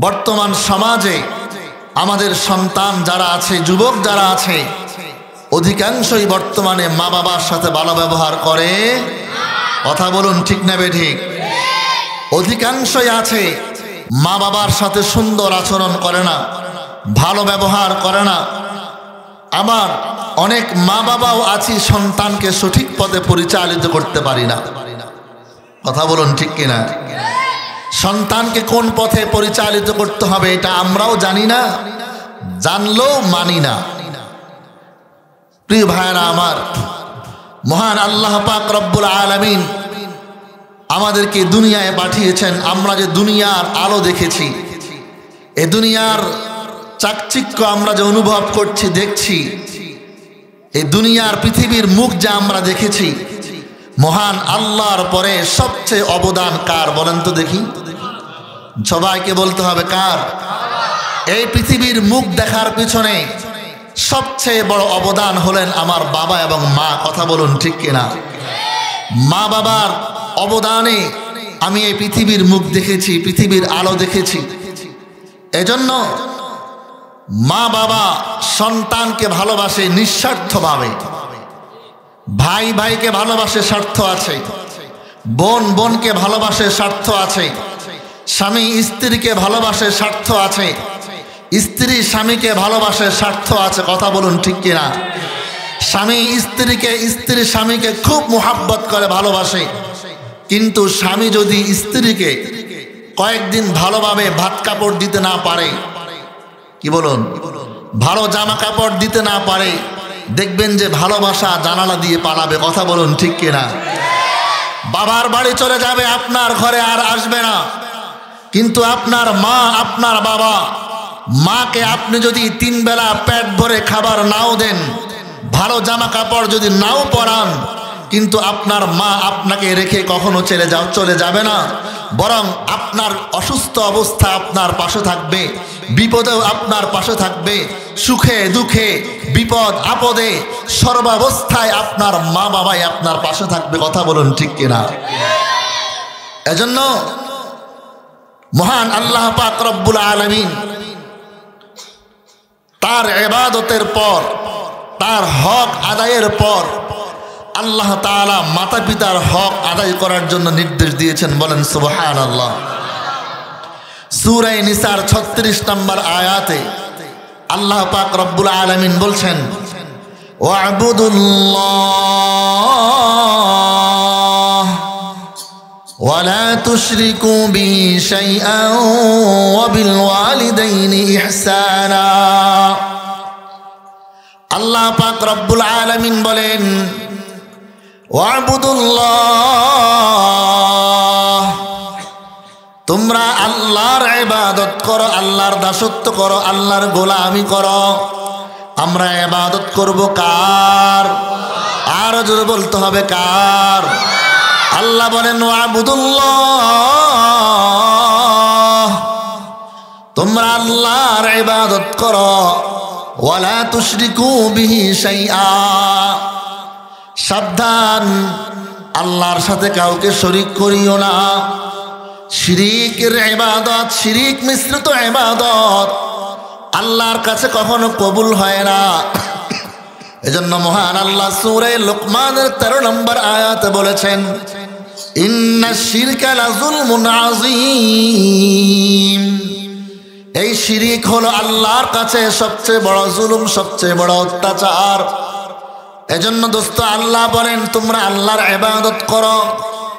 বর্তমান সমাজে আমাদের সন্তান যারা আছে, যুবক যারা আছে, অধিকাংশই বর্তমানে মা বাবার সাথে ভালো ব্যবহার করে। কথা বলুন, ঠিক না বেঠিক? অধিকাংশই আছে মা বাবার সাথে সুন্দর আচরণ করে না, ভালো ব্যবহার করে না। আবার অনেক মা বাবাও আছি সন্তানকে সঠিক পথে পরিচালিত করতে পারি না। কথা বলুন, ঠিক কিনা? সন্তানকে কোন পথে পরিচালিত করতে হবে এটা আমরাও জানি না, জানলেও মানি না। প্রিয় ভাইরা আমার, মহান আল্লাহ পাক রব্বুল আলামিন আমাদেরকে দুনিয়ায় পাঠিয়েছেন। আমরা যে দুনিয়ার আলো দেখেছি, এ দুনিয়ার চাকচিক্য আমরা যে অনুভব করছি, দেখছি, এই দুনিয়ার পৃথিবীর মুখ যা আমরা দেখেছি, মহান আল্লাহর পরে সবচেয়ে অবদান কার বলেন তো দেখি? সবাইকে বলতে হবে কার? এই পৃথিবীর মুখ দেখার পিছনে সবচেয়ে বড় অবদান হলেন আমার বাবা এবং মা। কথা বলুন, ঠিক কিনা? মা বাবার অবদানে আমি এই পৃথিবীর মুখ দেখেছি, পৃথিবীর আলো দেখেছি। এজন্য মা বাবা সন্তানকে ভালোবাসে নিঃস্বার্থভাবে। ভাই ভাইকে ভালোবাসে, স্বার্থ আছে। বোন বোনকে ভালোবাসে, স্বার্থ আছে। স্বামী স্ত্রীকে ভালোবাসে, স্বার্থ আছে। স্ত্রী স্বামীকে ভালোবাসে, স্বার্থ আছে। কথা বলুন, ঠিক কিনা? স্বামী স্ত্রীকে, স্ত্রী স্বামীকে খুব মোহাব্বত করে, ভালোবাসে। কিন্তু স্বামী যদি স্ত্রীকে কয়েকদিন ভালোভাবে ভাত কাপড় দিতে না পারে, কি বলুন, ভালো জামা কাপড় দিতে না পারে, দেখবেন যে ভালোবাসা জানালা দিয়ে পালাবে। কথা বলুন, ঠিক কিনা? বাবার বাড়ি চলে যাবে, আপনার ঘরে আর আসবে না। কিন্তু আপনার মা, আপনার বাবা, মাকে আপনি যদি 3 বেলা পেট ভরে খাবার নাও দেন, ভালো জামা কাপড় যদি নাও পরান, কিন্তু আপনার মা আপনাকে রেখে কখনো চলে যাবে না। বরং আপনার অসুস্থ অবস্থা আপনার পাশে থাকবে, বিপদেও আপনার পাশে থাকবে, সুখে দুঃখে বিপদ আপদে সর্বাবস্থায় আপনার মা বাবাই আপনার পাশে থাকবে। কথা বলুন, ঠিক কিনা? এজন্য মহান আল্লাহ পাক রব্বুল আলামিন তার ইবাদতের পর, তার হক আদায়ের পর আল্লাহ তাআলা মাতা পিতার হক আদায় করার জন্য নির্দেশ দিয়েছেন। বলেন সুবহানাল্লাহ। সূরা নিসার 36 নম্বর আয়াতে আল্লাহ পাক রব্বুল আলামিন বলছেন, ওয়া'বুদুল্লাহ ওয়া লা তুশরিকু বিহি শাইআন ওয়া বিল ওয়ালিদাইনি ইহসানা। আল্লাহ পাক রব্বুল আলামিন বলেন, ওয়া'বুদুল্লাহ, তোমরা আল্লাহর ইবাদত করো, আল্লাহর দাসত্ব করো, আল্লাহর গোলামি করো। আমরা ইবাদত করব কার? আর জোরে বলতে হবে কার? আল্লাহ বলেন, ওয়া'বুদুল্লাহ, তোমরা আল্লাহর ইবাদত করো, ওয়া লা তুশরিকু বিহি শাইআ, সাবধান, আল্লাহর সাথে কাউকে শরীক করিও না। শিরিকের ইবাদত, শিরিক মিশ্রিত ইবাদত আল্লাহর কাছে কখনো কবুল হয় না। এজন্য মহান আল্লাহ সূরা লুকমানের 13 নম্বর আয়াতে বলেছেন, ইন্নাশ শিরকা লাযুলমুন আযীম। এই শিরিক হলো আল্লাহর কাছে সবচেয়ে বড় জুলুম, সবচেয়ে বড় অত্যাচার। এজন্য দোস্ত, আল্লাহ বলেন তোমরা আল্লাহর ইবাদত করো,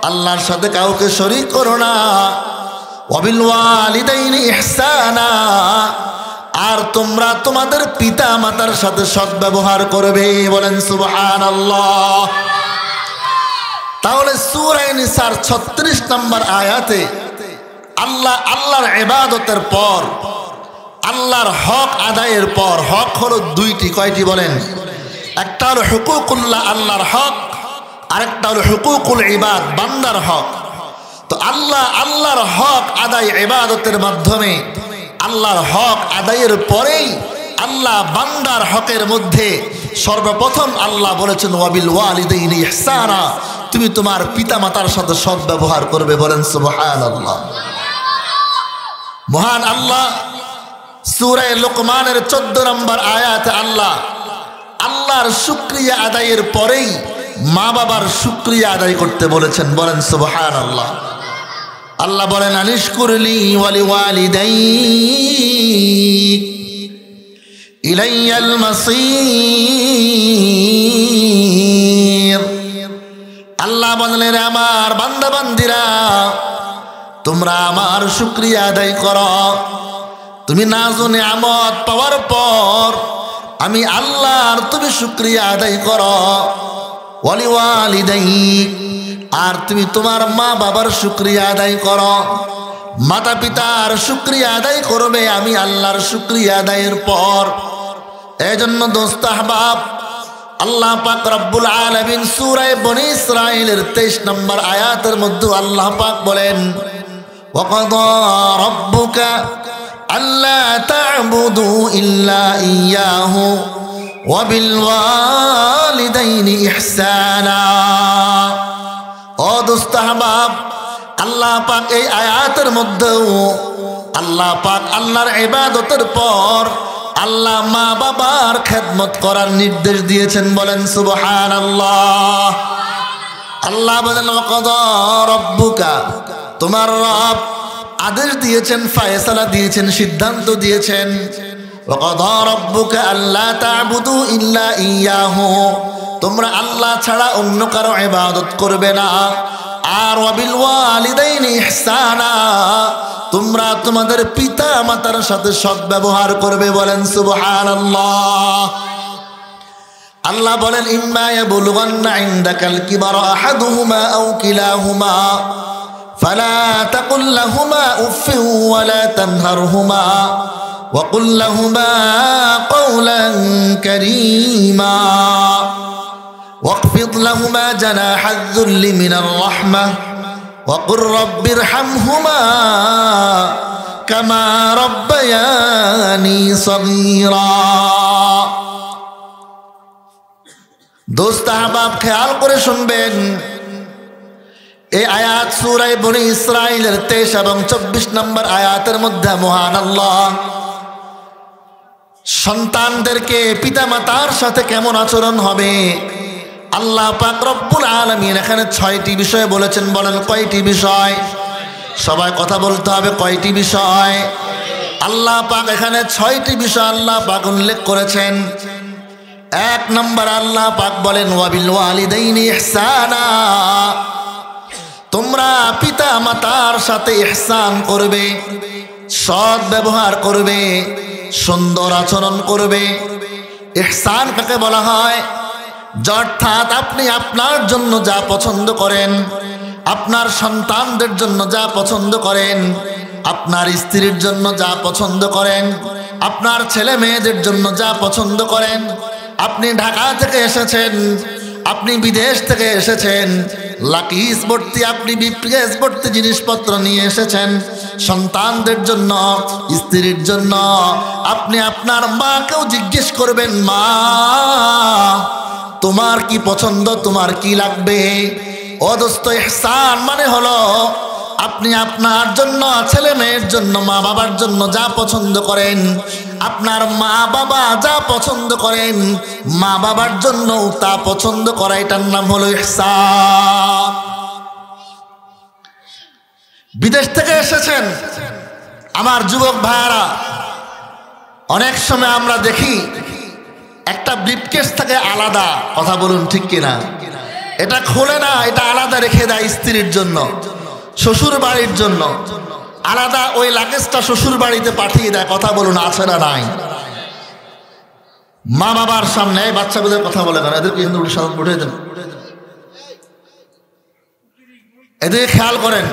আল্লাহর সাথে কাউকে শরীক করো না। ওয়াবিল ওয়ালিদাইনি ইহসানা, আর তোমরা তোমাদের পিতা মাতার সাথে সদ্ব্যবহার করবে। বলেন সুবহানাল্লাহ। তাহলে সূরা নিসার 36 নম্বর আয়াতে আল্লাহর ইবাদতের পর, আল্লাহর হক আদায়ের পর, হক হলো 2টি। কয়টি বলেন? একটা হলো হুকুকুল্লাহ, আল্লাহর হক, আরেকটা হলো হুকুকুল ইবাদ, বান্দার হক। তো আল্লাহর হক আদায় ইবাদতের মাধ্যমে, আল্লাহর হক আদায়ের পরেই আল্লাহ বান্দার হকের মধ্যে সর্বপ্রথম আল্লাহ বলেছেন, ওয়াবিল ওয়ালিদাইনি ইহসানা, তুমি তোমার পিতা মাতার সাথে সদ্ব্যবহার করবে। বলেন সুবহানাল্লাহ। মহান আল্লাহ সূরা লুকমানের 14 নম্বর আয়াতে আল্লাহর শুকরিয়া আদায়ের পরেই মা বাবার শুকরিয়া আদায় করতে বলেছেন। বলেন সুবহানাল্লাহ। আল্লাহ বলেন আনিশকুরলি ওয়ালি ওয়ালিদাইক ইলাইয়াল মাসীর। আল্লাহ বললেন আমার বান্দা বান্দিরা তোমরা আমার শুকরিয়া আদায় করো। তুমি নাজু নিয়ামত পাওয়ার পর আমি আল্লাহর তুমি শুকরিয়া আদায় করো। ওয়ালি ওয়ালিদাইক, আর তুমি তোমার মা বাবার শুকরিয়া আদায় করো। মাতা পিতার শুকরিয়া আদায় করবে আমি আল্লাহর শুকরিয়া আদায়ের পর। এজন্য দোস্ত আহবাব, আল্লাহ পাক রব্বুল আলামিন সূরা বনী ইসরাঈলের 23 নম্বর আয়াতের মধ্যে আল্লাহ পাক বলেন ওয়াকাদা রাব্বুকা আল্লা তা'বুদু ইল্লা ইয়্যাহু ওয়া বিল ওয়ালিদাইনি ইহসানা। ও দোস্ত আহবাব, আল্লাহ পাক এই আয়াতের মধ্যেও আল্লাহ পাক আল্লাহর ইবাদতের পর আল্লাহ মা বাবার খেদমত করার নির্দেশ দিয়েছেন। বলেন সুবহানাল্লাহ। আল্লাহ বলেন ওয়াকাদা রাব্বুকা, তোমার রব আদেশ দিয়েছেন, ফয়সালা দিয়েছেন, সিদ্ধান্ত দিয়েছেন। ওয়াকাদা রাব্বুকা আল্লা তা'বুদু ইল্লা ইয়্যাহু, তোমরা আল্লাহ ছাড়া অন্য কারো ইবাদত করবে না। আর ওয়াবিল ওয়ালিদাইনি ইহসানা, তোমরা তোমাদের পিতা মাতার সাথে সদ্ব্যবহার করবে। বলেন সুবহানাল্লাহ। আল্লাহ বলেন ইম্মা ইয়াবলুগান্না ইনদাকাল কিবারা আহাদুহুমা আও কিলাহুমা ফালা তাকুল লাহুমা উফফিন ওয়ালা তানহারহুমা ওয়াকুল লাহুমা কাওলান কারীমা واخفض لهما جناح الذل من الرحمة وقل رب ارحمهما كما ربياني صغيرا। দোস্ত আহবাব খেয়াল করে শুনবেন, এই আয়াত সূরা বনী ইসরাঈলের 23 এবং 24 নম্বর আয়াতের মধ্যে মহান আল্লাহ সন্তানদেরকে পিতামাতার সাথে কেমন আচরণ হবে আল্লাহ পাক রব্বুল আলামিন এখানে 6টি বিষয় বলেছেন। বলেন কয়টি বিষয়? সবাই কথা বলতে হবে, কয়টি বিষয়? আল্লাহ পাক এখানে 6টি বিষয় আল্লাহ পাক উল্লেখ করেছেন। 1 নম্বর আল্লাহ পাক বলেন ওয়াবিল ওয়ালিদাইনি ইহসানা, তোমরা পিতা মাতার সাথে ইহসান করবে, সৎ ব্যবহার করবে, সুন্দর আচরণ করবে। ইহসান কাকে বলা হয়? অর্থাৎ আপনি আপনার জন্য যা পছন্দ করেন, আপনার সন্তানদের জন্য যা পছন্দ করেন, আপনার স্ত্রীর জন্য যা পছন্দ করেন, আপনার ছেলে মেয়েদের জন্য যা পছন্দ করেন। আপনি ঢাকা থেকে এসেছেন, আপনি বিদেশ থেকে এসেছেন, লাকিস ভর্তি আপনি বিপ্রেস ভর্তি জিনিসপত্র নিয়ে এসেছেন সন্তানদের জন্য, স্ত্রীর জন্য। আপনি আপনার মাকেও জিজ্ঞেস করবেন, মা তোমার কি পছন্দ, তোমার কি লাগবে? ও দোস্ত, ইহসান মানে হলো আপনি আপনার জন্য, ছেলে মেয়ের জন্য, মা বাবার জন্য যা পছন্দ করেন, আপনার মা বাবা যা পছন্দ করেন, মা বাবার জন্য তা পছন্দ করা, এটার নাম হলো ইহসান। বিদেশ থেকে এসেছেন আমার যুবক ভাইয়ারা, অনেক সময় আমরা দেখি একটা ব্রিফকেস থাকে আলাদা, কথা বলুন ঠিক কিনা? এটা খোলে না, এটা আলাদা রেখে দেয় স্ত্রীর জন্য, শ্বশুর বাড়ির জন্য আলাদা ওই লাগেজটা শ্বশুর বাড়িতে পাঠিয়ে দেয়। কথা বলুন আছে না নাই? মা বাবার সামনে বাচ্চাদের কথা বলে কেন? এদেরকে উঠে দেন, এদের খেয়াল করেন,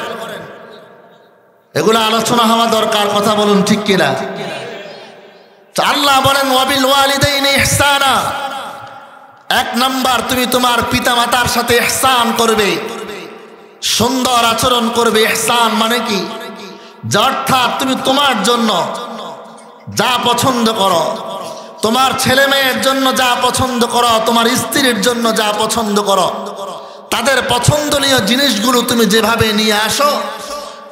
এগুলো আলোচনা হওয়া দরকার। কথা বলুন ঠিক কিনা? আল্লাহ বলেন ওয়াবিল ওয়ালিদাইনি ইহসানা, 1 নাম্বার তুমি তোমার পিতা মাতার সাথে ইহসান করবে, সুন্দর আচরণ করবে। ইহসান মানে কি? অর্থাৎ তুমি তোমার জন্য যা পছন্দ করো, তোমার ছেলে মেয়ের জন্য যা পছন্দ করো, তোমার স্ত্রীর জন্য যা পছন্দ করো, তাদের পছন্দনীয় জিনিসগুলো তুমি যেভাবে নিয়ে আসো।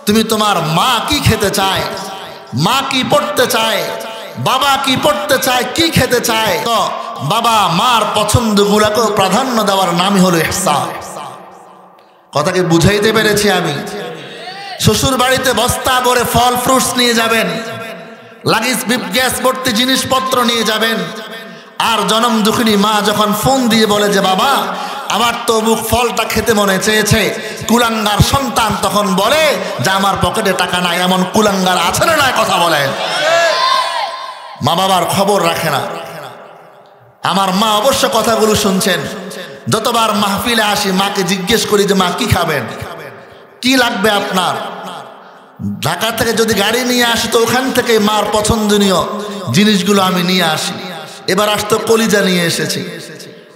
তুমি তোমার মা কি খেতে চায়, মা কি পড়তে চায়, বাবা কি পড়তে চায়, কি খেতে চায়, তো বাবা মার পছন্দগুলোকেও প্রাধান্য দেওয়ার নামই হলো ইহসান। কথাকে বুঝাইতে পেরেছি আমি? শ্বশুর বাড়িতে বস্তা ভরে ফল ফ্রুটস নিয়ে যাবেন, লাগেজ গ্যাস ভর্তি জিনিসপত্র নিয়ে যাবেন, আর জনম দুঃখিনী মা যখন ফোন দিয়ে বলে যে বাবা আমার তো অমুক ফলটা খেতে মনে চেয়েছে, কুলাঙ্গার সন্তান তখন বলে যে আমার পকেটে টাকা নাই। এমন কুলাঙ্গার আছে না নাই? কথা বলেন। মা বাবার খবর রাখে না। আমার মা অবশ্য কথাগুলো শুনছেন। যতবার মাহফিলে আসি মাকে জিজ্ঞেস করি যে মা কি খাবেন, কি লাগবে আপনার। ঢাকা থেকে যদি গাড়ি নিয়ে আসি তো ওখান থেকে মার পছন্দনীয় জিনিসগুলো আমি নিয়ে আসি। এবার আসতো কলিজা নিয়ে এসেছি।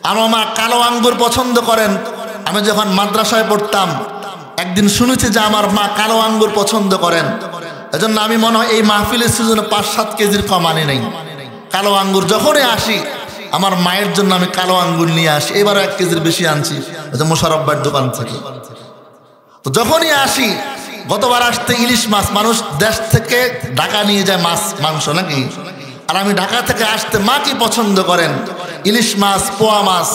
আমার মা কালো আঙ্গুর পছন্দ করেন। আমি যখন মাদ্রাসায় পড়তাম একদিন শুনেছি যে আমার মা কালো আঙ্গুর পছন্দ করেন। এজন্য আমি মনে হয় এই মাহফিলের সিজনে 5-7 কেজির কম আনি নেই। কালো আঙ্গুর যখনই আসি আমার মায়ের জন্য আমি কালো আঙ্গুর নিয়ে আসি। এবারও 1 কেজির বেশি আনছি মোশাররফ ভাইয়ের দোকান থেকে। তো যখনই আসি, গতবার আসতে ইলিশ মাছ, মানুষ দেশ থেকে ঢাকা নিয়ে যায় মাছ মাংস নাকি, আর আমি ঢাকা থেকে আসতে মা কি পছন্দ করেন, ইলিশ মাছ, পোয়া মাছ,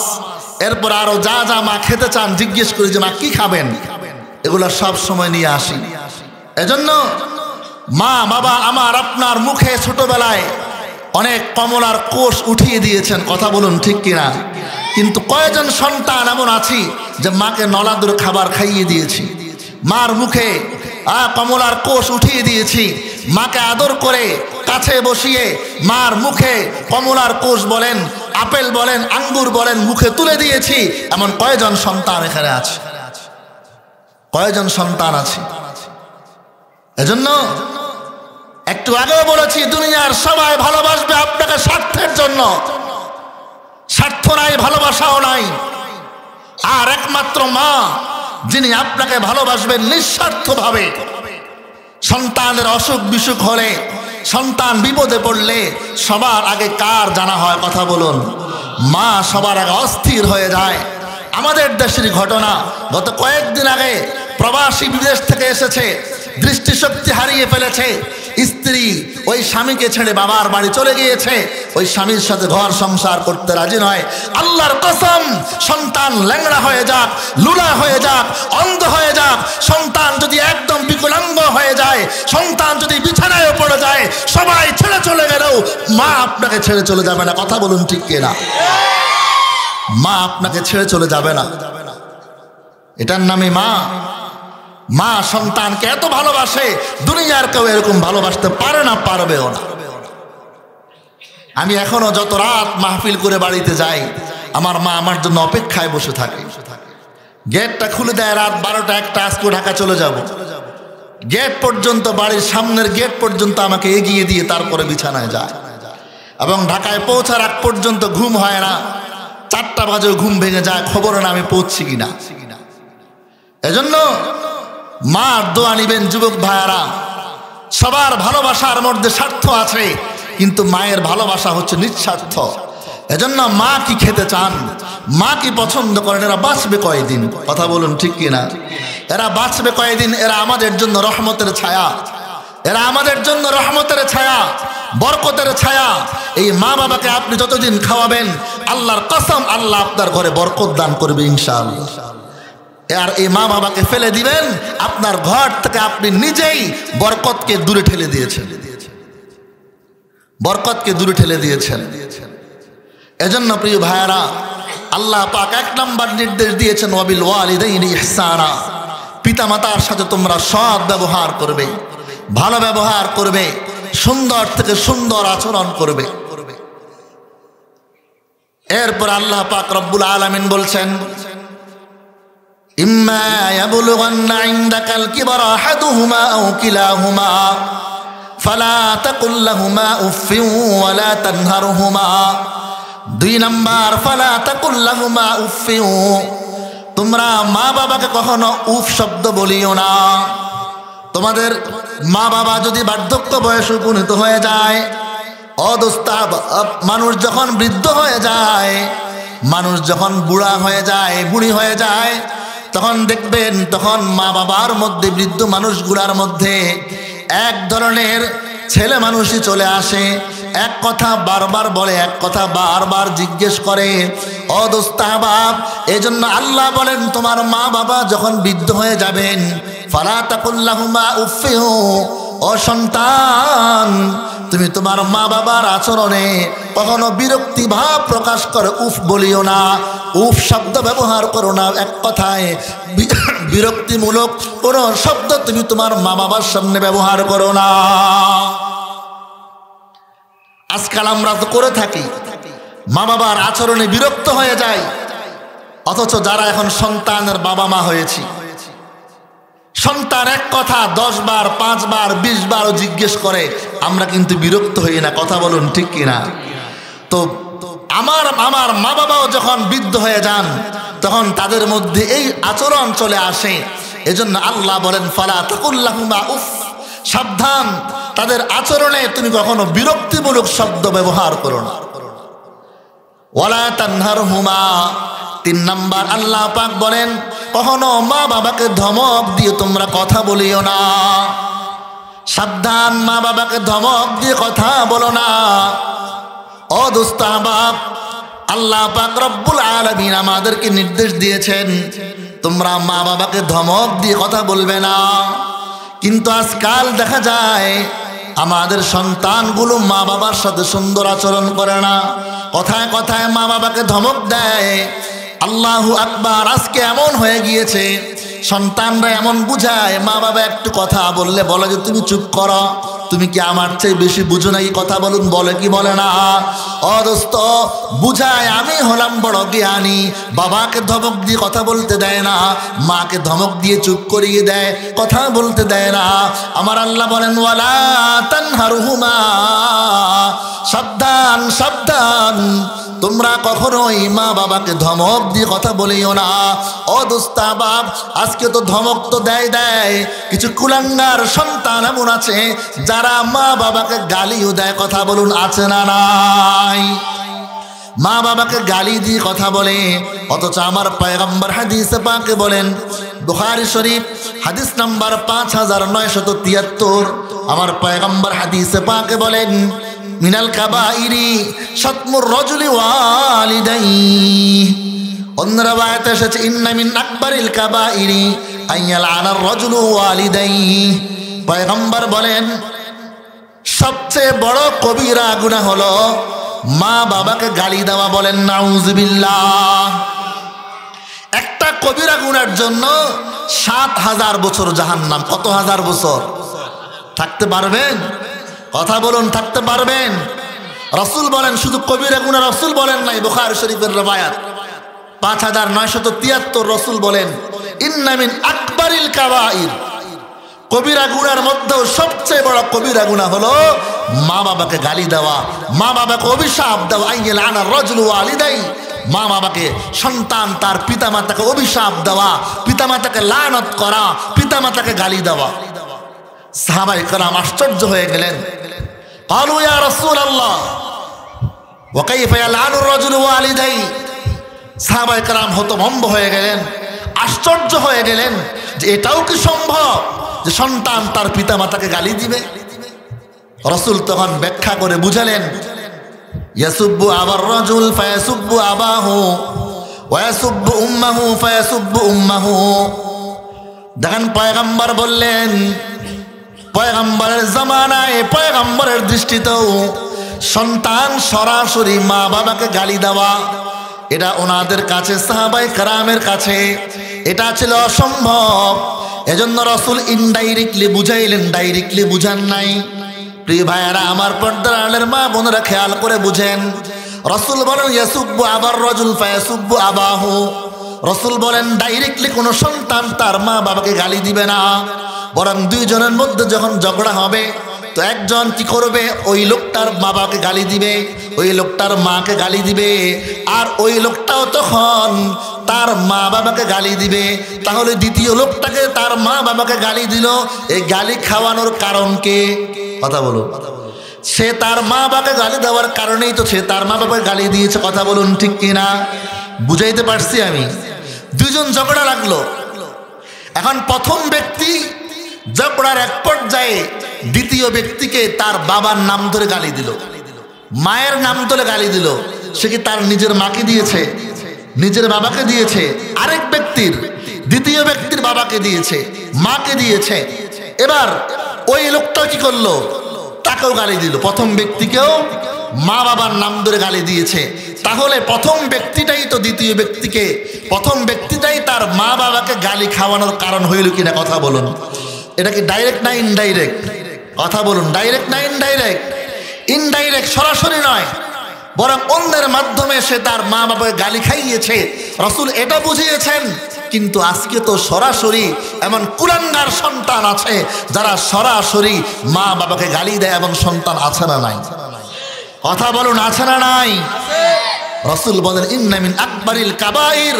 এরপর আরো যা যা মা খেতে চান জিজ্ঞেস করি যে মা কি খাবেন, এগুলো সব সময় নিয়ে আসি। এজন্য মা বাবা আমার আপনার মুখে ছোটবেলায় অনেক কমলার কোষ উঠিয়ে দিয়েছেন। কথা বলুন ঠিক কিনা? কিন্তু কয়জন সন্তান এমন আছি যে মাকে নলাদুর খাবার খাইয়ে দিয়েছি, মার মুখে কমলার কোষ উঠিয়ে দিয়েছি, মাকে আদর করে কাছে বসিয়ে মার মুখে কমলার কোষ বলেন, আপেল বলেন, আঙ্গুর বলেন মুখে তুলে দিয়েছি। এমন কয়জন সন্তান এখানে আছে? কয়জন সন্তান আছে? এজন্য একটু আগেও বলেছি দুনিয়ার সবাই ভালোবাসবে আপনাকে স্বার্থের জন্য। স্বার্থ নাই, ভালোবাসাও নাই। আর একমাত্র মা যিনি আপনাকে ভালোবাসবেন নিঃস্বার্থভাবে। সন্তানের অসুখ বিসুখ হলে, সন্তান বিপদে পড়লে সবার আগে কার জানা হয়? কথা বলুন। মা সবার আগে অস্থির হয়ে যায়। আমাদের দেশের ঘটনা, গত কয়েকদিন আগে প্রবাসী বিদেশ থেকে এসেছে, দৃষ্টিশক্তি হারিয়ে ফেলেছে। স্ত্রী ওই স্বামীকে ছেড়ে বাবার বাড়ি চলে গিয়েছে, ওই স্বামীর সাথে ঘর সংসার করতে রাজি নয়। আল্লাহর কসম, সন্তান ল্যাংড়া হয়ে যাক, লুলা হয়ে যাক, অন্ধ হয়ে যাক, সন্তান যদি একদম বিকলাঙ্গ হয়ে যায়, সন্তান যদি বিছানায় পড়ে যায়, সবাই ছেড়ে চলে গেলেও মা আপনাকে ছেড়ে চলে যাবে না। কথা বলুন ঠিক কিনা? মা আপনাকে ছেড়ে চলে যাবে না। এটার নামে মা। মা সন্তানকে এত ভালোবাসে, দুনিয়ার কেউ এরকম ভালোবাসতে পারে না, পারবেও না। আমি এখনো যত রাত মাহফিল করে বাড়িতে যাই, আমার মা আমার জন্য অপেক্ষায় বসে থাকে। গেটটা খুলে দেয় রাত 12টা 1টা, আজকে ঢাকা চলে যাব। গেট পর্যন্ত, বাড়ির সামনের গেট পর্যন্ত আমাকে এগিয়ে দিয়ে তারপরে বিছানায় যায়। এবং ঢাকায় পৌঁছার আগ পর্যন্ত ঘুম হয় না। 4টা বাজেও ঘুম ভেঙে যায়, খবর না আমি পৌঁছছি কিনা। এজন্য মার দোয়া নিবেন যুবক ভাইয়ারা। সবার ভালোবাসার মধ্যে স্বার্থ আছে, কিন্তু মায়ের ভালোবাসা হচ্ছে নিঃস্বার্থ। এজন্য মা কি খেতে চান, মা কি পছন্দ করেন, এরা বাঁচবে কয়দিন? কথা বলুন ঠিক কিনা? এরা বাঁচবে কয়দিন? এরা আমাদের জন্য রহমতের ছায়া, এরা আমাদের জন্য রহমতের ছায়া, বরকতের ছায়া। এই মা বাবাকে আপনি যতদিন খাওয়াবেন, আল্লাহর কসম আল্লাহ আপনার ঘরে বরকত দান করবে ইনশাআল্লাহ। আর এই মা বাবাকে ফেলে দিবেন, আপনার ঘর থেকে আপনি নিজেই বরকতকে দূরে ঠেলে দিয়েছেন, বরকতকে দূরে ঠেলে দিয়েছেন। এজন্য প্রিয় ভাইয়ারা, আল্লাহ পাক 1 নম্বর নির্দেশ দিয়েছেন ওয়াবিল ওয়ালিদাইনি ইহসানা। পিতামাতার সাথে তোমরা সৎ ব্যবহার করবে, ভালো ব্যবহার করবে, সুন্দর থেকে সুন্দর আচরণ করবে। এরপর আল্লাহ পাক রব্বুল আলামিন বলছেন, ইম্মা ইয়াবলুগান্না ইনদাকাল কিবরা আহাদুহুমা আও কিলাহুমা ফালা তাকুল লাহুমা উফফিন ওয়ালা তানহারহুমা। 2 নম্বর, ফালা তাকুল লাহুমা উফফিন, তোমরা মা বাবাকে কখনো উফ শব্দ বলিও না। তোমাদের মা বাবা যদি বার্ধক্য বয়সে উপনীত হয়ে যায়, অদোস্তাব মানুষ যখন বৃদ্ধ হয়ে যায়, মানুষ যখন বুড়া হয়ে যায়, বুড়ি হয়ে যায়, তখন দেখবেন তখন মা বাবার মধ্যে, বৃদ্ধ মানুষগুলার মধ্যে এক ধরনের ছেলে মানুষই চলে আসে, এক কথা বারবার বলে, এক কথা বারবার জিজ্ঞেস করে। ও দোস্ত আহবাব, এজন্য আল্লাহ বলেন তোমার মা বাবা যখন বৃদ্ধ হয়ে যাবেন, ফালা তাকুল লাহুমা উফফিন, ও সন্তান তুমি তোমার মা বাবার আচরণে কখনো বিরক্তি ভাব প্রকাশ করে উফ বলিও না, উফ শব্দ ব্যবহার করো না। এক কথায় বিরক্তিমূলক কোনো শব্দ তুমি তোমার মা বাবার সামনে ব্যবহার করো না। আজকাল আমরা তো করে থাকি, মা বাবার আচরণে বিরক্ত হয়ে যায়, অথচ যারা এখন সন্তানের বাবা মা হয়েছি, সন্তান এক কথা 10 বার 5 বার 20 বারও জিজ্ঞেস করে, আমরা কিন্তু বিরক্ত হই না। কথা বলুন ঠিক কিনা? তো আমার মা বাবাও যখন বৃদ্ধ হয়ে যান, তখন তাদের মধ্যে এই আচরণ চলে আসে। এজন্য আল্লাহ বলেন ফালা তাকুল লাহুমা উফ, সাবধান তাদের আচরণে তুমি কখনো বিরক্তিমূলক শব্দ ব্যবহার করো না। ওয়ালা তানহারহুমা, 3 নাম্বার আল্লাহ পাক বলেন কখনো মা বাবাকে ধমক দিয়ে তোমরা কথা বলিও না। সাবধান, মা বাবাকে ধমক দিয়ে কথা বলো না। ও দোস্ত আহবাব, আল্লাহ পাক রব্বুল আলামিন আমাদেরকে নির্দেশ দিয়েছেন তোমরা মা বাবাকে ধমক দিয়ে কথা বলবে না। কিন্তু আজকাল দেখা যায় আমাদের সন্তানগুলো মা বাবার সাথে সুন্দর আচরণ করে না, কথায় কথায় মা বাবাকে ধমক দেয়। আল্লাহু আকবার, আজকে এমন হয়ে গিয়েছে সন্তানরা এমন বুঝায়, মা বাবা একটু কথা বললে বলে যে তুমি চুপ করো, তুমি কি আমার চেয়ে বেশি বুঝো নাকি? কথা বলুন, বলে কি বলে না? ও দোস্ত, বুঝায় আমি হলাম বড় জ্ঞানী। বাবাকে ধমক দিয়ে কথা বলতে দেয় না, মাকে ধমক দিয়ে চুপ করিয়ে দেয়, কথা বলতে দেয় না। আমার আল্লাহ বলেন ওয়ালা তানহারহুমা, সাবধান সাবধান, তোমরা কখনোই মা বাবাকে ধমক দিয়ে কথা বলিও না। ও দোস্ত আহবাব, আজকে তো ধমক তো দেয়, কিছু কুলাঙ্গার সন্তান এমন আছে যারা মা বাবাকে গালিও দেয়। কথা বলুন আছে না নাই? মা বাবাকে গালি দিয়ে কথা বলে, অথচ আমার পয়গম্বর হাদিসে পাকে বলেন, বুখারী শরীফ হাদিস নাম্বার 5973, আমার পয়গম্বর হাদিসে পাকে বলেন মিনাল কাবাইরি শাতমুর রাজুলি ওয়ালিদাইহি, অন্য রাওয়ায়াতে এসেছে ইন্না মিন আকবারিল কাবাইরি আইয়ালআনার রাজুলু ওয়ালিদাইহি। পয়গম্বর বলেন সবচেয়ে বড় কবিরা গুনাহ হলো মা বাবাকে গালি দেওয়া। বলেন নাউজুবিল্লাহ। একটা কবিরা গুনার জন্য 7000 বছর জাহান্নাম। কত হাজার বছর থাকতে পারবেন? কথা বলুন, থাকতে পারবেন? রাসূল বলেন শুধু কবিরা গুনাহ, রাসূল বলেন নাই, বুখারী শরীফের রওয়ায়াত 5973, রাসূল বলেন ইন্না মিন আকবারিল কাবাইর, কবিরা গুনার মধ্যেও সবচেয়ে বড় কবিরা গুনাহ হলো মা বাবাকে গালি দেওয়া, মা বাবাকে অভিশাপ দেওয়া। আইয়ালআনার রাজুলু ওয়ালিদাইহি, মা বাবাকে সন্তান তার পিতামাতাকে অভিশাপ দেওয়া, পিতামাতাকে লানত করা, পিতামাতাকে গালি দেওয়া। সাহাবায়ে কেরাম আশ্চর্য হয়ে গেলেন। ক্বালু ইয়া রাসূলাল্লাহ ওয়া কাইফা ইয়ালআনুর রাজুলু ওয়ালিদাইহি। সাহাবায়ে কেরাম হতভম্ব হয়ে গেলেন, আশ্চর্য হয়ে গেলেন যে এটাও কি সম্ভব যে সন্তান তার পিতামাতাকে গালি দিবে? রাসূল তখন ব্যাখ্যা করে বুঝালেন, ইয়াসুব্বু আবার রাজুল ফায়াসুব্বু আবাহু ওয়া ইয়াসুব্বু উম্মাহু ফায়াসুব্বু উম্মাহু। দেখেন পয়গম্বর বললেন, পয়গম্বরের জামানায় পয়গম্বরের দৃষ্টিতেও সন্তান সরাসরি মা বাবাকে গালি দেওয়া, এটা ওনাদের কাছে সাহাবায়ে কেরামের কাছে এটা ছিল অসম্ভব। এজন্য রাসূল ইনডাইরেক্টলি বুঝাইলেন, ডাইরেক্টলি বুঝান নাই। প্রিয় ভাইয়ারা, আমার পর্দার আড়ালের মা বোনেরা খেয়াল করে বুঝেন। রাসূল বলেন ইয়াসুব্বু আবার রাজুল ফায়াসুব্বু আবাহু। রাসূল বলেন ডাইরেক্টলি কোনো সন্তান তার মা বাবাকে গালি দিবে না, বরং দুইজনের মধ্যে যখন ঝগড়া হবে তো একজন কি করবে, ওই লোকটার বাবাকে গালি দিবে, ওই লোকটার মাকে গালি দিবে, আর ওই লোকটাও তখন তার মা বাবাকে গালি দিবে। তাহলে দ্বিতীয় লোকটাকে তার মা বাবাকে গালি দিল, এই গালি খাওয়ানোর কারণ কে? কথা বলো। সে তার মা বাবাকে গালি দেওয়ার কারণেই তো সে তার মা বাবাকে গালি দিয়েছে। কথা বলুন ঠিক কিনা? বুঝাইতে পারছি আমি? দুইজন ঝগড়া লাগলো। এখন প্রথম ব্যক্তি ঝগড়ার এক পর্যায়ে দ্বিতীয় ব্যক্তিকে তার বাবার নাম ধরে গালি দিল, মায়ের নাম ধরে গালি দিল, সে কি তার নিজের মাকে দিয়েছে, নিজের বাবাকে দিয়েছে? আরেক ব্যক্তির, দ্বিতীয় ব্যক্তির বাবাকে দিয়েছে, মাকে দিয়েছে। এবার ওই লোকটা কি করলো? তাকেও গালি দিল। প্রথম ব্যক্তিকেও মা বাবার নাম ধরে গালি দিয়েছে। তাহলে প্রথম ব্যক্তিটাই তো দ্বিতীয় ব্যক্তিকে, প্রথম ব্যক্তিটাই তার মা বাবাকে গালি খাওয়ানোর কারণ হইল কিনা? কথা বলুন, এটা কি ডাইরেক্ট না ইনডাইরেক্ট? কথা বলুন, ডাইরেক্ট না ইনডাইরেক্ট? ইনডাইরেক্ট, সরাসরি নয়, বরং অন্যের মাধ্যমে সে তার মা বাবাকে গালি খাইয়েছে। রাসূল এটা বুঝিয়েছেন। কিন্তু আজকে তো সরাসরি এমন কুলাঙ্গার সন্তান আছে যারা সরাসরি মা বাবাকে গালি দেয়, এবং সন্তান আছে না নাই? কথা বলুন, আছে না নাই? রাসূল বলেন ইন্না মিন আকবারিল কাবাইর,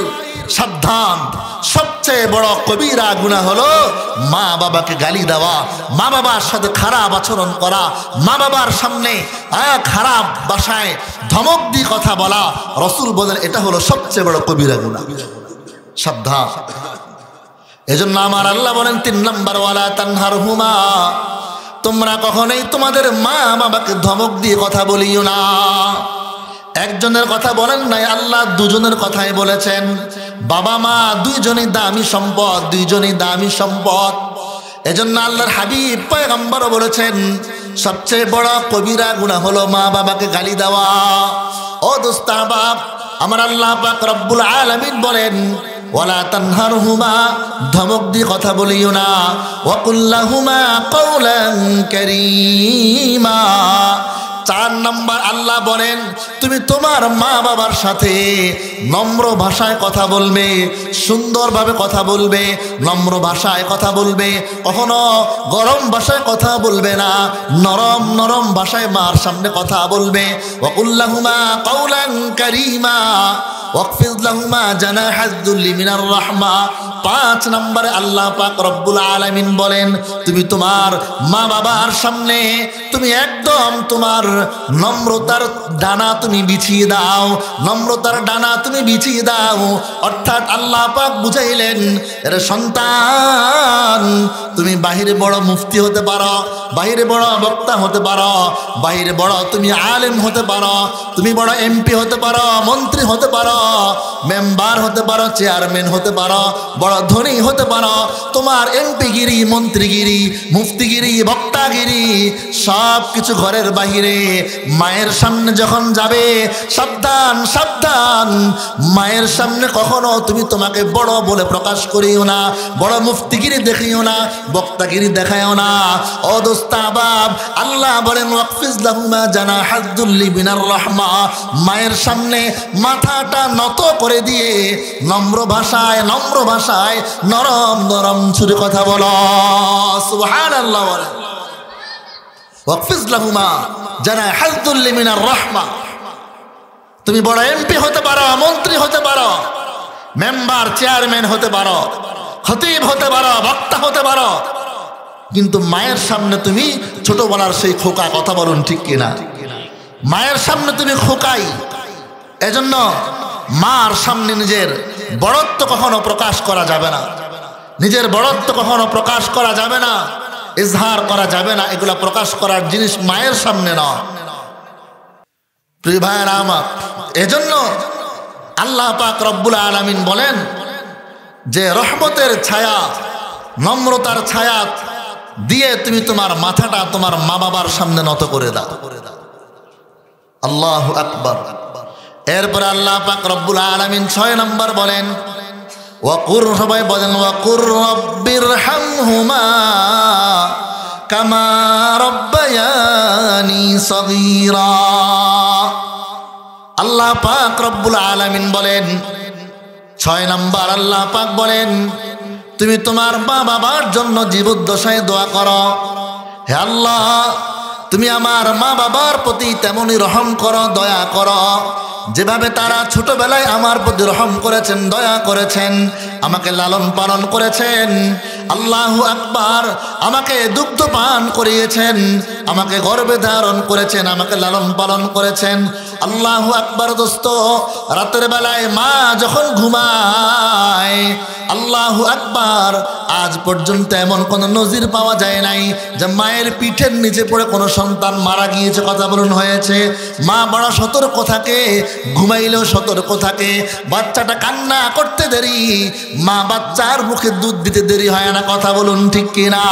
সাবধান, সবচেয়ে বড় কবিরা গুনাহ হলো মা বাবাকে গালি দেওয়া, মা বাবার সাথে খারাপ আচরণ করা, মা বাবার সামনে খারাপ ভাষায় ধমক দিয়ে কথা বলা। রাসূল বলেন এটা হলো সবচেয়ে বড় কবিরা গুনাহ। সাবধান। এজন্য আমার আল্লাহ বলেন ৩ নম্বর, ওয়ালা তানহারহুমা, তোমরা কখনোই তোমাদের মা বাবাকে ধমক দিয়ে কথা বলিও না। একজনের কথা বলেন নাই, আল্লাহ দুজনের কথাই বলেছেন। বাবা মা দুইজনই দামি সম্পদ, দুইজনই দামি সম্পদ। এজন্য আল্লাহর হাবিব পয়গম্বরও বলেছেন সবচেয়ে বড় কবিরা গুনাহ হলো মা বাবাকে গালি দেওয়া। ও দোস্ত বাপ, আমার আল্লাহ পাক রব্বুল আলামিন বলেন ওয়ালা তানহারহুমা, ধমক দিয়ে কথা বলিও না। ওয়া কুল লাহুমা কাওলান কারীমা। ৪ নম্বর আল্লাহ বলেন তুমি তোমার মা বাবার সাথে নম্র ভাষায় কথা বলবে, সুন্দরভাবে কথা বলবে, নম্র ভাষায় কথা বলবে, কখনো গরম ভাষায় কথা বলবে না, নরম নরম ভাষায় মার সামনে কথা বলবে। ওয়া কুল লাহুমা কাওলান কারীমা ওয়াকফিজ লাহুমা জানাহাজ যুল্লি মিনার রাহমা। ৫ নম্বরে আল্লাহ পাক রব্বুল আলামিন বলেন তুমি তোমার মা বাবার সামনে তুমি একদম তোমার নম্রতার ডানা তুমি বিছিয়ে দাও, নম্রতার ডানা তুমি বিছিয়ে দাও। অর্থাৎ আল্লাহ পাক বুঝাইলেন এর সন্তান, তুমি বাহিরে বড় মুফতি হতে পারো, বাহিরে বড় বক্তা হতে পারো, বাহিরে বড় তুমি আলেম হতে পারো, তুমি বড় এমপি হতে পারো, মন্ত্রী হতে পারো, মেম্বার হতে পারো, চেয়ারম্যান হতে পারো, বড় ধনী হতে পারো। তোমার এমপিগিরি, মন্ত্রীগিরি, মুফতিগিরি, বক্তাগিরি সব কিছু ঘরের বাহিরে। মায়ের সামনে যখন যাবে সাবধান, সাবধান, মায়ের সামনে কখনো তুমি তোমাকে বড় বলে প্রকাশ করিও না, বড় মুফতিগিরি দেখিও না, বক্তাগিরি দেখায়ও না। ও দোস্তাবাব, আল্লাহ বলেন ওয়াকফিজ লাহুমা জানাহাজ যুল্লি মিনার রাহমা, মায়ের সামনে মাথাটা নত করে দিয়ে নম্র ভাষায়, নম্র ভাষায় নরম নরম সুরে কথা বলো। সুবহানাল্লাহ। বলে ওয়াকফিজ লাহুমা জানাহাজ যুল্লি মিনার রাহমা। তুমি বড় এমপি হতে পারো, মন্ত্রী হতে পারো, মেম্বার চেয়ারম্যান হতে পারো, খতিব হতে পারো, বক্তা হতে পারো, কিন্তু মায়ের সামনে তুমি ছোটবেলার সেই খোকা। কথা বলুন ঠিক কিনা? মায়ের সামনে তুমি খোকাই। এজন্য মার সামনে নিজের বড়ত্ব কখনো প্রকাশ করা যাবে না, নিজের বড়ত্ব কখনো প্রকাশ করা যাবে না, ইজহার করা যাবে না। এগুলা প্রকাশ করার জিনিস মায়ের সামনে না। প্রিয় ভাইয়েরা আমার, এজন্য আল্লাহ পাক রব্বুল আলামিন বলেন যে রহমতের ছায়া, নম্রতার ছায়া দিয়ে তুমি তোমার মাথাটা তোমার মা বাবার সামনে নত করে দাও। আল্লাহু আকবার। এরপরে আল্লাহ পাক রব্বুল আলামিন ৬ নম্বর বলেন ওয়াকুর, সবাই বলেন ওয়াকুর রব্বিরহামহুমা কামা রব্বায়ানি সগীরা। আল্লাহ পাক রব্বুল আলামিন বলেন ৬ নম্বর আল্লাহ পাক বলেন তুমি তোমার মা বাবার জন্য জীবদ্দশায় দোয়া করো, হে আল্লাহ তুমি আমার মা বাবার প্রতি তেমনই রহম করো, দয়া করো, যেভাবে তারা ছোটবেলায় আমার প্রতি রহম করেছেন, দয়া করেছেন, আমাকে লালন পালন করেছেন, আল্লাহু আকবার, আমাকে দুগ্ধ পান করিয়েছেন, আমাকে গর্ভে ধারণ করেছেন, আমাকে লালন পালন করেছেন। আল্লাহু আকবার। দোস্ত, রাতের বেলায় মা যখন ঘুমায়, আল্লাহু আকবার, আজ পর্যন্ত এমন কোনো নজির পাওয়া যায় নাই যে মায়ের পিঠের নিচে পড়ে কোনো সন্তান মারা গিয়েছে। কথা বলুন হয়েছে? মা বড় সতর্ক থাকে, ঘুমাইলেও সতর্ক থাকে। বাচ্চাটা কান্না করতে দেরি, মা বাচ্চার মুখে দুধ দিতে দেরি হয় না। কথা বলুন ঠিক কিনা?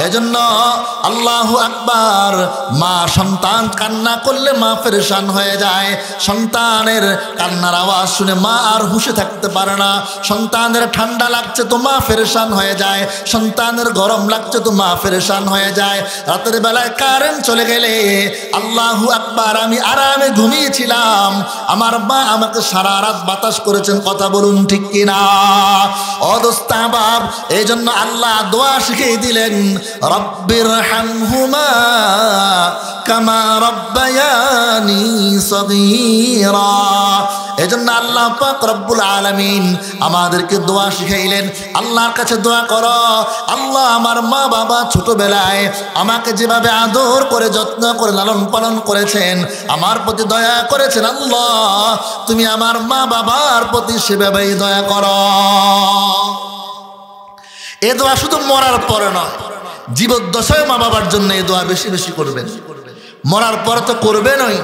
এজন্য আল্লাহু আকবার, মা সন্তান কান্না করলে মা পেরেশান হয়ে যায়। সন্তানের কান্নার আওয়াজ শুনে মা আর হুঁশে থাকতে পারে না। সন্তানের ঠান্ডা লাগছে তো মা পেরেশান হয়ে যায়, সন্তানের গরম লাগছে তো মা পেরেশান হয়ে যায়। রাতের বেলায় কারেন্ট চলে গেলে আল্লাহু আকবার, আমি আরামে ঘুমিয়েছিলাম, আমার মা আমাকে সারা রাত বাতাস করেছেন। কথা বলুন ঠিক কিনা? অদস্তাবাব, এই জন্য আল্লাহ দোয়া শিখিয়ে দিলেন, রব্বির হামহুমা কামা রব্বায়ানি সগীরা। এজন্য আল্লাহ পাক রব্বুল আলামিন আমাদেরকে দোয়া শিখাইলেন। আল্লাহর কাছে দোয়া করো, আল্লাহ আমার মা বাবা ছোটবেলায় আমাকে যেভাবে আদর করে যত্ন করে লালন পালন করেছেন, আমার প্রতি দয়া করেছেন, আল্লাহ তুমি আমার মা বাবার প্রতি সেভাবেই দয়া করো। এ দোয়া শুধু মরার পরে নয়, জীবদ্দশায় মা বাবার জন্য এই দোয়া বেশি বেশি করবেন। মরার পরে তো করবেনই।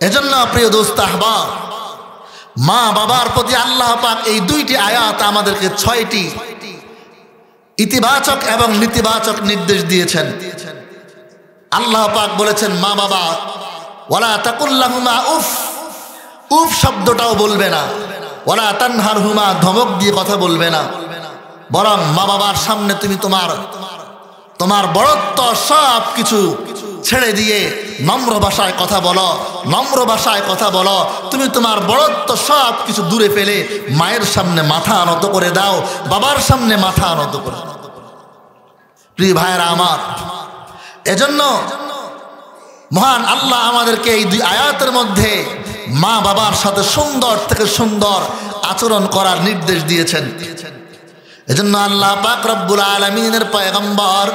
এজন্য প্রিয় দোস্ত আহবাব, মা বাবার প্রতি আল্লাহ পাক এই দুইটি আয়াত আমাদেরকে 6টি ইতিবাচক এবং নেতিবাচক নির্দেশ দিয়েছেন। আল্লাহ পাক বলেছেন, মা বাবা, ওয়ালা তাকুল্লাহুমা উফ, উফ শব্দটাও বলবে না। ওয়ালা তানহারহুমা, ধমক দিয়ে কথা বলবে না। বরং মা বাবার সামনে তুমি তোমার বড়ত্ব সব কিছু ছেড়ে দিয়ে নম্র ভাষায় কথা বলো, নম্র ভাষায় কথা বলো। তুমি তোমার বড়ত্ব সব কিছু দূরে ফেলে মায়ের সামনে মাথা নত করে দাও, বাবার সামনে মাথা নত করে দাও। প্রিয় ভাইয়েরা আমার, এজন্য মহান আল্লাহ আমাদেরকে এই দুই আয়াতের মধ্যে মা বাবার সাথে সুন্দর থেকে সুন্দর আচরণ করার নির্দেশ দিয়েছেন। এজন্য আল্লাহ পাক রব্বুল আলামিনের পয়গম্বর,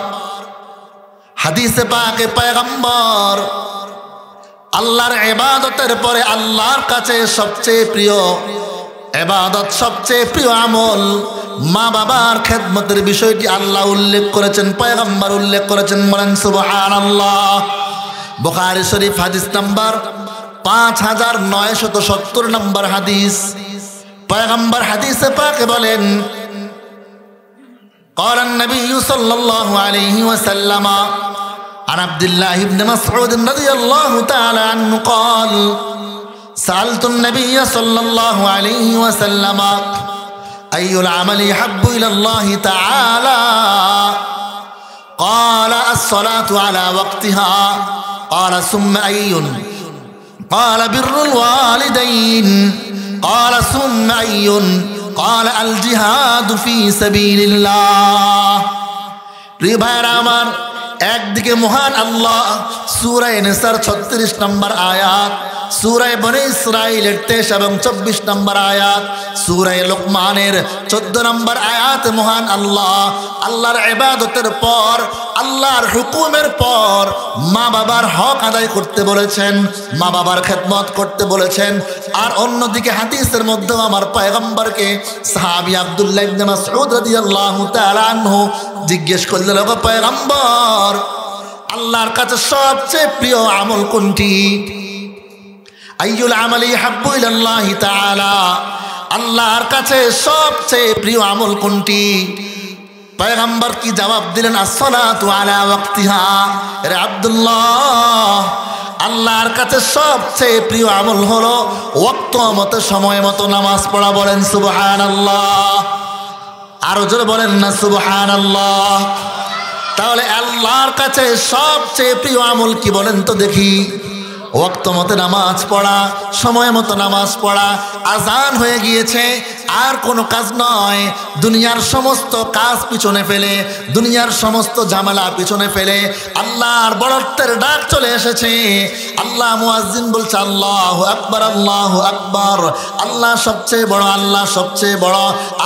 হাদিসে পাকে পয়গম্বর, আল্লাহর ইবাদতের পরে আল্লাহর কাছে সবচেয়ে প্রিয় ইবাদত, সবচেয়ে প্রিয় আমল মা বাবার খেদমতের বিষয়টি আল্লাহ উল্লেখ করেছেন, পয়গম্বর উল্লেখ করেছেন। বলেন সুবহানাল্লাহ। বুখারী শরীফ হাদিস নাম্বার 5970 নম্বর হাদিস। পয়গম্বর হাদিসে পাকে বলেন, قال النبي صلى الله عليه وسلم عن عبد الله بن مسعود رضي الله تعالى عنه قال سألت النبي صلى الله عليه وسلم أي العمل يحب إلى الله تعالى قال الصلاة على وقتها قال ثم أي قال بر الوالدين قال ثم أي قال الجهاد في سبيل الله। প্রিয় ভাইরা আমার, একদিকে মহান আল্লাহ সূরা নিসার 36 নম্বর আয়াত, সূরা বনী ইসরাঈলের 23 এবং 24 নম্বর আয়াত, সূরা লোকমানের 14 নম্বর আয়াত মহান আল্লাহ আল্লাহর ইবাদতের পর, আল্লাহর হুকুমের পর মা বাবার হক আদায় করতে বলেছেন, মা বাবার খেদমত করতে বলেছেন। আর অন্যদিকে হাদিসের মধ্যে আমার পয়গম্বরকে সাহাবী আব্দুল্লাহ ইবনে মাসউদ রাদিয়াল্লাহু তাআলা আনহু জিজ্ঞেস করলেন, ওগো পয়গম্বর, আল্লাহর কাছে সবচেয়ে প্রিয় আমল কোনটি? আইয়ুল আমালি হাব্বু ইলাল্লাহি তাআলা, আল্লাহর কাছে সবচেয়ে প্রিয় আমল কোনটি? পয়গম্বর কি জবাব দিলেন? আসসালাতু আলা ওয়াক্তিহা। রে আব্দুল্লাহ, আল্লাহর কাছে সবচেয়ে প্রিয় আমল হলো ওয়াক্ত মতো, সময় মতো নামাজ পড়া। বলেন সুবহানাল্লাহ। আরো জোরে বলেন না সুবহানাল্লাহ। তাহলে আল্লাহর কাছে সবচেয়ে প্রিয় আমল কি বলেন তো দেখি? ওয়াক্ত মতো নামাজ পড়া, সময় মতো নামাজ পড়া। আজান হয়ে গিয়েছে, আর কোনো কাজ নয়। দুনিয়ার সমস্ত কাজ পিছনে ফেলে, দুনিয়ার সমস্ত ঝামেলা পিছনে ফেলে আল্লাহর বড়ত্বের ডাক চলে এসেছে। আল্লাহ মুয়াজ্জিন বলছে আল্লাহু আকবার, আল্লাহু আকবার, আল্লাহ সবচেয়ে বড়, আল্লাহ সবচেয়ে বড়।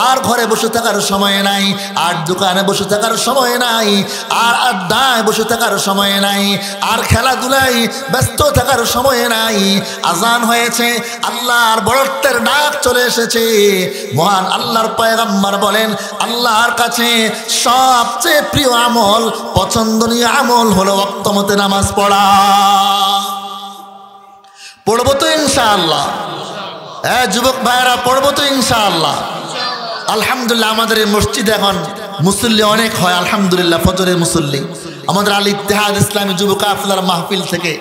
আর ঘরে বসে থাকার সময় নাই, আর দোকানে বসে থাকার সময় নাই, আর আড্ডায় বসে থাকার সময় নাই, আর খেলাধুলায় ব্যস্ত থাকার সময় নাই। আজান হয়েছে, আল্লাহর বড়ত্বের ডাক চলে এসেছে। মহান আল্লাহর পয়গম্বর বলেন আল্লাহর কাছে সবচেয়ে প্রিয় আমল, পছন্দনীয় আমল হলো ওয়াক্ত মতে নামাজ পড়া। পড়বো তো ইনশাআল্লাহ? যুবক ভাইরা পড়বো তো ইনশাআল্লাহ? আলহামদুলিল্লাহ আমাদের এই মসজিদে এখন মুসল্লি অনেক হয়, আলহামদুলিল্লাহ ফজরের মুসল্লি। আমাদের আল ইত্তেহাদ ইসলামী যুব কাফেলার মাহফিল থেকে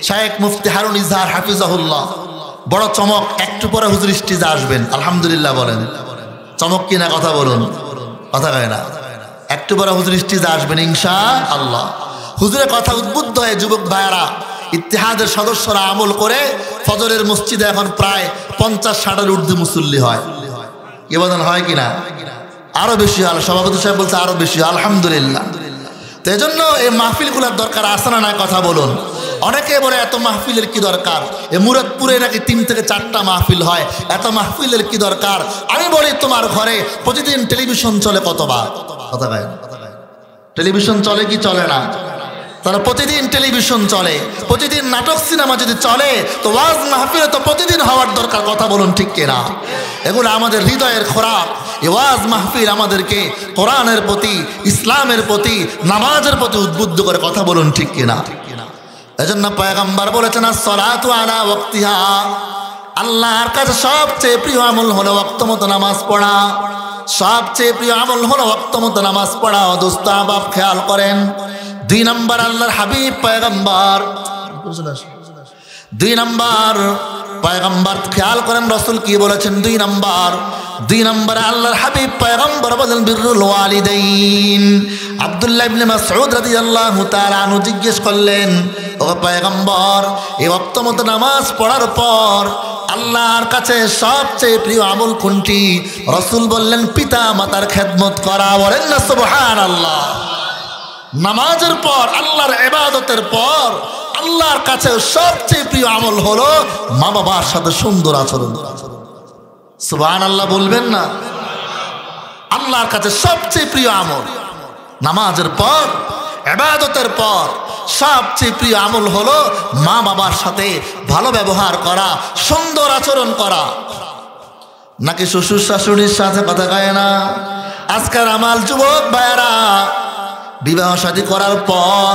শায়েখ মুফতি হারুন ইজহার হাফিজাহুল্লাহ, বড় চমক, একটু পরে হুজুর ইস্তিজা আসবেন। আলহামদুলিল্লাহ বলেন, চমক কিনা কথা বলুন, কথা কয় না? একটু পরে হুজুর ইস্তিজা আসবেন ইনশাআল্লাহ। হুজুরের কথা উদ্বুদ্ধ হয়ে যুবক ভাইয়েরা, ইত্তেহাদের সদস্যরা আমল করে ফজরের মসজিদে এখন প্রায় 50-60 ঊর্ধ্বে মুসল্লি হয়। কি বলেন, হয় কিনা? আরো বেশি হয়, সভাপতি সাহেব বলছে আরো বেশি, আলহামদুলিল্লাহ। তো এই জন্য এই মাহফিলগুলোর দরকার আছে না নাই কথা বলুন। অনেকে বলে এত মাহফিলের কি দরকার, এ মুরাদপুরে নাকি 3 থেকে 4টা মাহফিল হয়, এত মাহফিলের কি দরকার? আমি বলি তোমার ঘরে প্রতিদিন টেলিভিশন চলে কতবার? কথা কয়, টেলিভিশন চলে কি চলে না? তারা প্রতিদিন টেলিভিশন চলে, প্রতিদিন নাটক সিনেমা যদি চলে তো ওয়াজ মাহফিলে তো প্রতিদিন হওয়ার দরকার। কথা বলুন ঠিক কিনা? এগুলো আমাদের হৃদয়ের খোরাক। এই ওয়াজ মাহফিল আমাদেরকে কোরআনের প্রতি, ইসলামের প্রতি, নামাজের প্রতি উদ্বুদ্ধ করে। কথা বলুন ঠিক কিনা? এজন্য পয়গম্বর বলেছেন আসসালাতু আলা ওয়াক্তিহা, আল্লাহর কাছে সবচেয়ে প্রিয় আমল হলো ওয়াক্ত মতো নামাজ পড়া। সবচেয়ে প্রিয় আমল হলো ওয়াক্ত মতো নামাজ পড়া। দোস্ত আহবাব খেয়াল করেন, 2 নম্বর আল্লাহর হাবিব পয়গম্বর, 2 নম্বর পয়গম্বর খেয়াল করেন রসুল কি বলেছেন। 2 নম্বর আল্লাহর হাবিব পয়গম্বর বলেন বিররুল ওয়ালিদাইন। আব্দুল্লাহ ইবনে মাসউদ রাদিয়াল্লাহু তাআলা আনহু জিজ্ঞেস করলেন, ও পয়গম্বর, এই ওয়াক্ত মতো নামাজ পড়ার পর আল্লাহর কাছে সবচেয়ে প্রিয় আমল কোনটি? রসুল বললেন পিতা মাতার খেদমত করা। বলেন না সুবহানাল্লাহ। নামাজের পর, আল্লাহর ইবাদতের পর আল্লাহর কাছে সবচেয়ে প্রিয় আমল হলো মা বাবার সাথে সুন্দর আচরণ। সুবহানাল্লাহ বলবেন না? আল্লাহর কাছে সবচেয়ে প্রিয় আমল নামাজের পর, ইবাদতের পর সবচেয়ে প্রিয় আমল হলো মা বাবার সাথে ভালো ব্যবহার করা, সুন্দর আচরণ করা। নাকি শ্বশুর শাশুড়ির সাথে কথা কয় না? আজকাল আমার যুবক ভাইয়েরা বিবাহ শাদী করার পর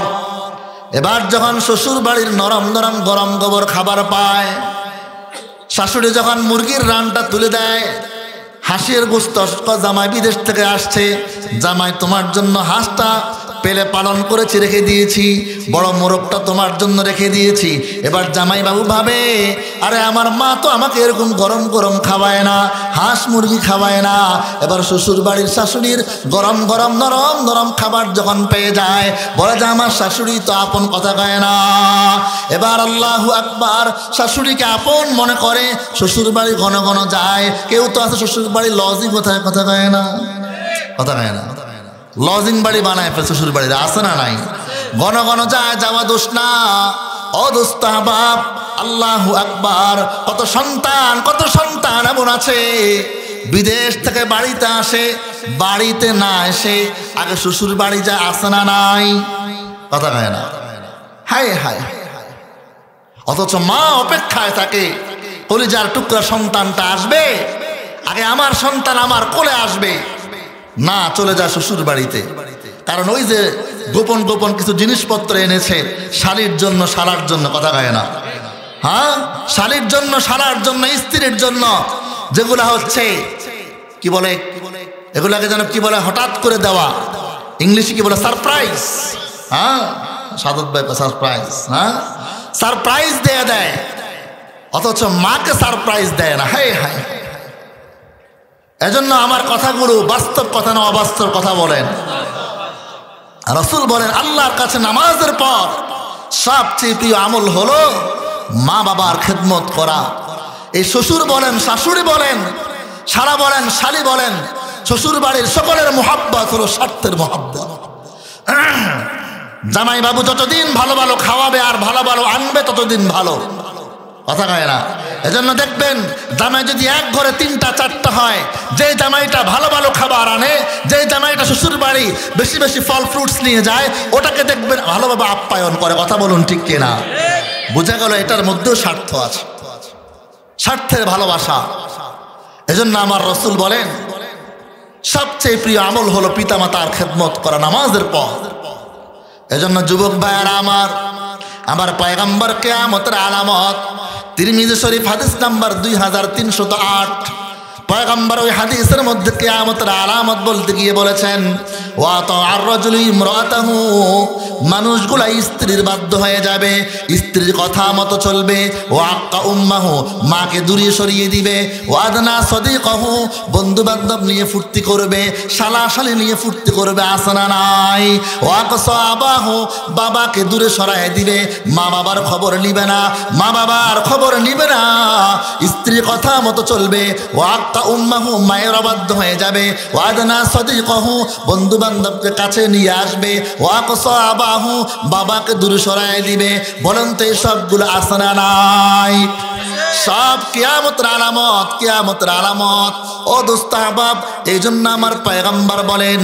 এবার যখন শ্বশুর বাড়ির নরম নরম গরম গোবর খাবার পায়, শাশুড়ি যখন মুরগির রানটা তুলে দেয়, হাঁসের গোশত, জামাই বিদেশ থেকে আসছে, জামাই তোমার জন্য হাঁসটা পেলে পালন করেছি, রেখে দিয়েছি, বড় মোরগটা তোমার জন্য রেখে দিয়েছি। এবার জামাই বাবু ভাবে, আরে আমার মা তো আমাকে এরকম গরম গরম খাওয়ায় না, হাঁস মুরগি খাওয়ায় না। এবার শ্বশুর বাড়ির শাশুড়ির গরম গরম নরম নরম খাবার যখন পেয়ে যায়, বলে যে আমার শাশুড়ি তো আপন, কথা কয় না। এবার আল্লাহু আকবার, শাশুড়িকে আপন মনে করে শ্বশুর বাড়ি ঘন ঘন যায়। কেউ তো আছে শ্বশুর বাড়ি লজিং, কোথায় কথা কয় না, কথা কয় না, লজিং বাড়ি বানায় ফেলে শ্বশুর বাড়িতে, আছে না নাই? ঘন ঘন যায়, যাওয়া দোষ না। ও দোস্ত আহবাব, আল্লাহু আকবার, কত সন্তান এমন আছে বিদেশ থেকে বাড়িতে আসে, বাড়িতে না এসে আগে শ্বশুর বাড়ি যায়, আছে না নাই? কথা কয় না? হায় হায়, অথচ মা অপেক্ষায় থাকে কলিজার টুকরা সন্তানটা আসবে, আগে আমার সন্তান আমার কোলে আসবে। না, চলে যায় শ্বশুর বাড়িতে। কারণ ওই যে গোপন গোপন কিছু জিনিসপত্র এনেছে শালীর জন্য, শালার জন্য, কথা কয় না? হ্যাঁ, শালীর জন্য, শালার জন্য, স্ত্রীর জন্য, যেগুলা হচ্ছে কি বলে, এগুলাকে যেন কি বলে, হঠাৎ করে দেওয়া, ইংলিশে কি বলে, সারপ্রাইজ। হ্যাঁ, সাদত ভাই সারপ্রাইজ, হ্যাঁ, সারপ্রাইজ দেয়, অথচ মাকে সারপ্রাইজ দেয় না। হায় হায়, এজন্য আমার কথাগুলো বাস্তব কথা না অবাস্তব কথা বলেন। রাসূল বলেন আল্লাহর কাছে নামাজের পর সবচেয়ে প্রিয় আমল হলো মা বাবার খেদমত করা। এই শ্বশুর বলেন, শাশুড়ি বলেন, শালা বলেন শালি বলেন, শ্বশুর বাড়ির সকলের মোহাব্বত হলো স্বার্থের মোহাব্বত। জামাই বাবু যতদিন ভালো ভালো খাওয়াবে আর ভালো ভালো আনবে ততদিন ভালো, কথা কয় না? এজন্য দেখবেন জামাই যদি এক ঘরে 3টা 4টা হয়, যে জামাইটা ভালো ভালো খাবার আনে, যে জামাইটা শ্বশুর বাড়ি বেশি বেশি ফল ফ্রুটস নিয়ে যায়, ওটাকে দেখবেন ভালোভাবে আপ্যায়ন করে। কথা বলুন ঠিক কিনা? বোঝা গেল এটার মধ্যেও স্বার্থ আছে, স্বার্থের ভালোবাসা। এজন্য আমার রাসূল বলেন সবচেয়ে প্রিয় আমল হলো পিতামাতার খেদমত করা নামাজের পর। এজন্য যুবক ভাইয়ারা আমার পয়গম্বর কিয়ামতের আলামত, তিরমিজি শরীফ হাদিস নাম্বার 2308, পয়গম্বর ওই হাদিসের মধ্যে কিয়ামতের আলামত বলতে গিয়ে বলেছেন, ওয়া তা'আর রাজুলু ইমরাতাহু, মানুষগুলা স্ত্রীর বাধ্য হয়ে যাবে, স্ত্রীর কথা মতো চলবে। ওয়া আক্কা উম্মাহু, মাকে দূরে সরিয়ে দিবে। ওয়া আদনা সাদিকাহু, বন্ধু বান্ধব নিয়ে ফুর্তি করবে, শালা শালি নিয়ে ফুর্তি করবে, আসনা নাই। ওয়া আকসা আবাহু, বাবাকে দূরে সরায় দিবে, মা বাবার খবর নিবে না, মা বাবার খবর নিবে না, স্ত্রীর কথা মতো চলবে। ওয়া আক্কা উম্মাহু, মায়ের অবাধ্য হয়ে যাবে। ওয়া আদনা সাদিকাহু, বন্ধু বান্ধবকে কাছে নিয়ে আসবে। ওয়া আকসা আবাহু, বাবাকে দূরে সরায় দিবে। বলেন তো এই সবগুলো আসনা নাই? সব কিয়ামতের আলামত, কিয়ামতের আলামত। ও দোস্ত আহবাব, এই জন্য আমার পয়গম্বর বলেন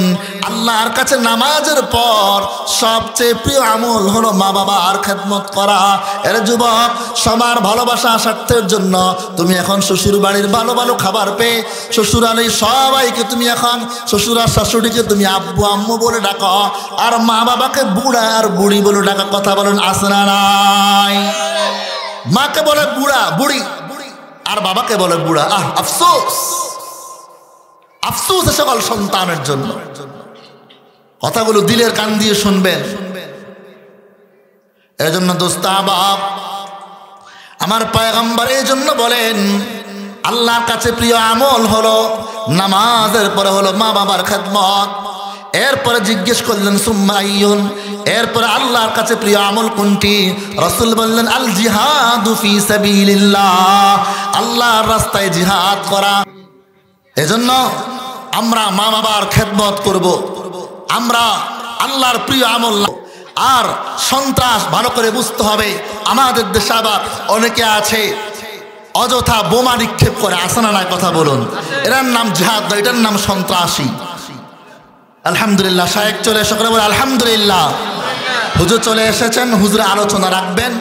আল্লাহর কাছে নামাজের পর সবচেয়ে প্রিয় আমল হলো মা বাবার খেদমত করা। এর যুবক, সবার ভালোবাসা স্বার্থের জন্য তুমি এখন শ্বশুর বাড়ির ভালো ভালো খাবার পেয়ে শ্বশুর আলী সবাইকে তুমি এখন শ্বশুর আর শাশুড়িকে তুমি আব্বু আম্মু বলে ডাকো, আর মা বাবাকে বুড়া আর বুড়ি বলে ডাকা। কথা বলেন আসনা নাই? মাকে বলে বুড়া বুড়ি আর বাবাকে বলে বুড়া। আফসোস, আফসোস সকল সন্তানের জন্য। কথাগুলো দিলের কান দিয়ে শুনবেন। এই জন্য দোস্ত আহবাব, আমার পয়গম্বর এই জন্য বলেন আল্লাহর কাছে প্রিয় আমল হলো নামাজের পরে হলো মা বাবার খেদমত। এরপরে জিজ্ঞেস করলেন সুম্মা আইয়ুন, এরপরে আল্লাহর কাছে প্রিয় আমল কোনটি? রাসূল বললেন আল জিহাদু ফি সাবিলিল্লাহ, আল্লাহর রাস্তায় জিহাদ করা। এজন্য আমরা মা বাবার খেদমত করব, আমরা আল্লাহর প্রিয় আমল। আর সন্ত্রাস ভালো করে বুঝতে হবে। আমাদের দেশে আবার অনেকে আছে অযথা বোমা নিক্ষেপ করে, আসনা নাই? কথা বলুন। এটার নাম জিহাদ নয়, এটার নাম সন্ত্রাসী। আলহামদুলিল্লাহ, শায়েখ চলে এসে করে বলে আলহামদুলিল্লাহ। হুজুর চলে এসেছেন, হুজুরের আলোচনা রাখবেন।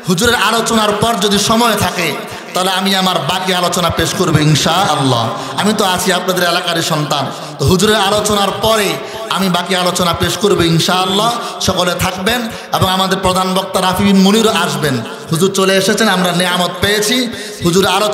হুজুরের আলোচনার পর যদি সময় থাকে তাহলে আমি আমার বাকি আলোচনা পেশ করবো ইনশাআল্লাহ। আমি তো আছি আপনাদের এলাকারই সন্তান, তো হুজুরের আলোচনার পরে আমি বাকি আলোচনা পেশ করবো ইনশাআল্লাহ। সকলে থাকবেন এবং আমাদের প্রধান বক্তা রাফি বিন মুনিরও আসবেন। হুজুর চলে এসেছেন, আমরা নেয়ামত পেয়েছি। হুজুরের আলোচনা